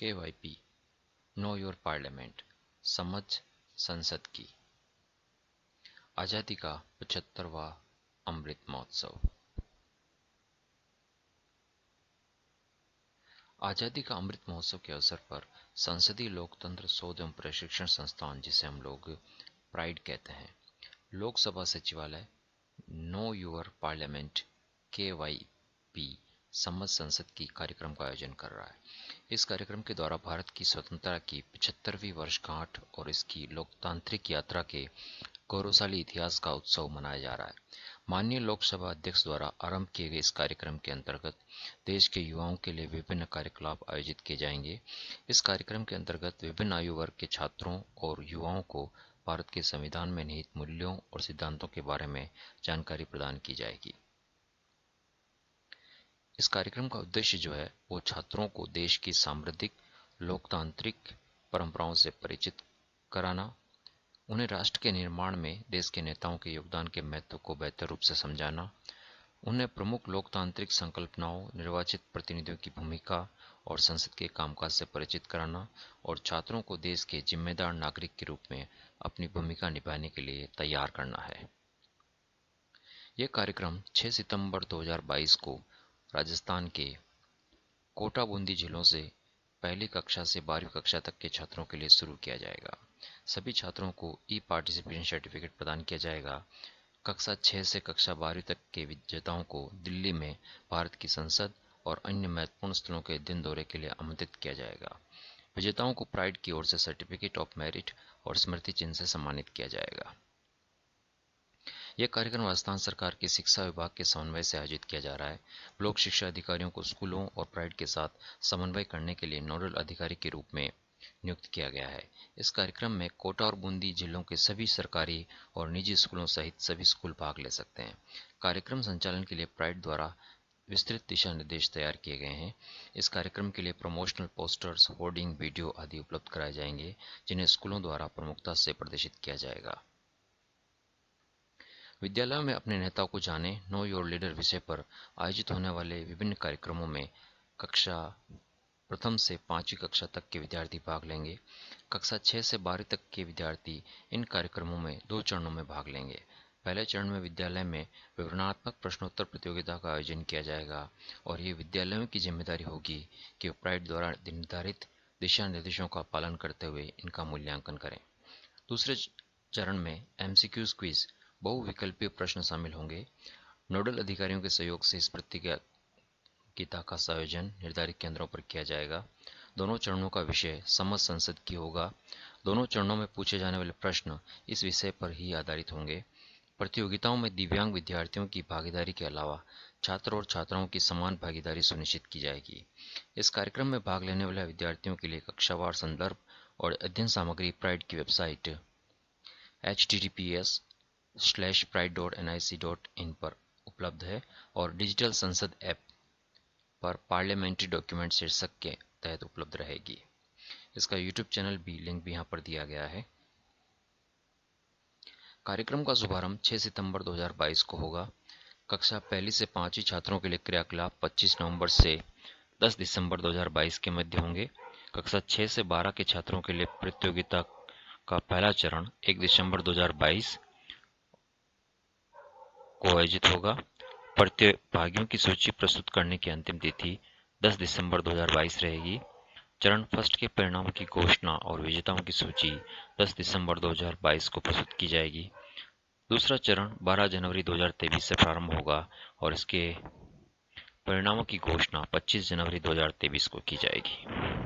KYP know your parliament समझ संसद की। आज़ादी का 75वां अमृत महोत्सव। आज़ादी का अमृत महोत्सव के अवसर पर संसदीय लोकतंत्र शोध एवं प्रशिक्षण संस्थान, जिसे हम लोग प्राइड कहते हैं, लोकसभा सचिवालय नो योर पार्लियामेंट KYP समझ संसद की कार्यक्रम का आयोजन कर रहा है। इस कार्यक्रम के द्वारा भारत की स्वतंत्रता की 75वीं वर्षगांठ और इसकी लोकतांत्रिक यात्रा के गौरवशाली इतिहास का उत्सव मनाया जा रहा है। माननीय लोकसभा अध्यक्ष द्वारा आरंभ किए गए इस कार्यक्रम के अंतर्गत देश के युवाओं के लिए विभिन्न कार्यकलाप आयोजित किए जाएंगे। इस कार्यक्रम के अंतर्गत विभिन्न आयु वर्ग के छात्रों और युवाओं को भारत के संविधान में निहित मूल्यों और सिद्धांतों के बारे में जानकारी प्रदान की जाएगी। इस कार्यक्रम का उद्देश्य जो है वो छात्रों को देश की सांविधिक लोकतांत्रिक परंपराओं से परिचित कराना, उन्हें राष्ट्र के निर्माण में देश के नेताओं के योगदान के महत्व को बेहतर रूप से समझाना, उन्हें प्रमुख लोकतांत्रिक संकल्पनाओं, निर्वाचित प्रतिनिधियों की भूमिका और संसद के कामकाज से परिचित कराना और छात्रों को देश के जिम्मेदार नागरिक के रूप में अपनी भूमिका निभाने के लिए तैयार करना है। यह कार्यक्रम 6 सितंबर 2022 को राजस्थान के कोटा बूंदी जिलों से पहली कक्षा से 12वीं कक्षा तक के छात्रों के लिए शुरू किया जाएगा। सभी छात्रों को ई पार्टिसिपेशन सर्टिफिकेट प्रदान किया जाएगा। कक्षा 6 से कक्षा 12वीं तक के विजेताओं को दिल्ली में भारत की संसद और अन्य महत्वपूर्ण स्थलों के दिन दौरे के लिए आमंत्रित किया जाएगा। विजेताओं को प्राइड की ओर से सर्टिफिकेट ऑफ मेरिट और स्मृति चिन्ह से सम्मानित किया जाएगा। यह कार्यक्रम राजस्थान सरकार के शिक्षा विभाग के समन्वय से आयोजित किया जा रहा है। लोक शिक्षा अधिकारियों को स्कूलों और प्राइड के साथ समन्वय करने के लिए नोडल अधिकारी के रूप में नियुक्त किया गया है। इस कार्यक्रम में कोटा और बूंदी जिलों के सभी सरकारी और निजी स्कूलों सहित सभी स्कूल भाग ले सकते हैं। कार्यक्रम संचालन के लिए प्राइड द्वारा विस्तृत दिशा निर्देश तैयार किए गए हैं। इस कार्यक्रम के लिए प्रमोशनल पोस्टर्स, होर्डिंग, वीडियो आदि उपलब्ध कराए जाएंगे, जिन्हें स्कूलों द्वारा प्रमुखता से प्रदर्शित किया जाएगा। विद्यालयों में अपने नेताओं को जाने, नो योर लीडर विषय पर आयोजित होने वाले विभिन्न कार्यक्रमों में कक्षा प्रथम से 5वीं कक्षा तक के विद्यार्थी भाग लेंगे। कक्षा 6 से 12वीं तक के विद्यार्थी इन कार्यक्रमों में 2 चरणों में भाग लेंगे। पहले चरण में विद्यालय में विवरणात्मक प्रश्नोत्तर प्रतियोगिता का आयोजन किया जाएगा और ये विद्यालयों की जिम्मेदारी होगी कि वे प्राइड द्वारा निर्धारित दिशा निर्देशों का पालन करते हुए इनका मूल्यांकन करें। दूसरे चरण में MCQ क्विज, बहुविकल्पीय प्रश्न शामिल होंगे। नोडल अधिकारियों के सहयोग से इस प्रतियोगिता का आयोजन निर्धारित केंद्रों पर किया जाएगा। दोनों चरणों का विषय समझ संसद की होगा। दोनों चरणों में पूछे जाने वाले प्रश्न इस विषय पर ही आधारित होंगे। प्रतियोगिताओं में दिव्यांग विद्यार्थियों की भागीदारी के अलावा छात्र और छात्राओं की समान भागीदारी सुनिश्चित की जाएगी। इस कार्यक्रम में भाग लेने वाले विद्यार्थियों के लिए कक्षावार संदर्भ और अध्ययन सामग्री प्राइड की वेबसाइट https:/pride.nic.in पर उपलब्ध है और डिजिटल संसद ऐप पर पार्लियामेंट्री डॉक्यूमेंट शीर्षक के तहत उपलब्ध रहेगी। इसका यूट्यूब चैनल भी लिंक भी यहाँ पर दिया गया है। कार्यक्रम का शुभारंभ 6 सितंबर 2022 को होगा। कक्षा 1 से 5वीं छात्रों के लिए क्रियाकलाप 25 नवंबर से 10 दिसंबर 2022 के मध्य होंगे। कक्षा 6 से 12 के छात्रों के लिए प्रतियोगिता का पहला चरण 1 दिसंबर 2022 को आयोजित होगा। प्रतिभागियों की सूची प्रस्तुत करने की अंतिम तिथि 10 दिसंबर 2022 रहेगी। चरण फर्स्ट के परिणामों की घोषणा और विजेताओं की सूची 10 दिसंबर 2022 को प्रस्तुत की जाएगी। दूसरा चरण 12 जनवरी 2023 से प्रारंभ होगा और इसके परिणामों की घोषणा 25 जनवरी 2023 को की जाएगी।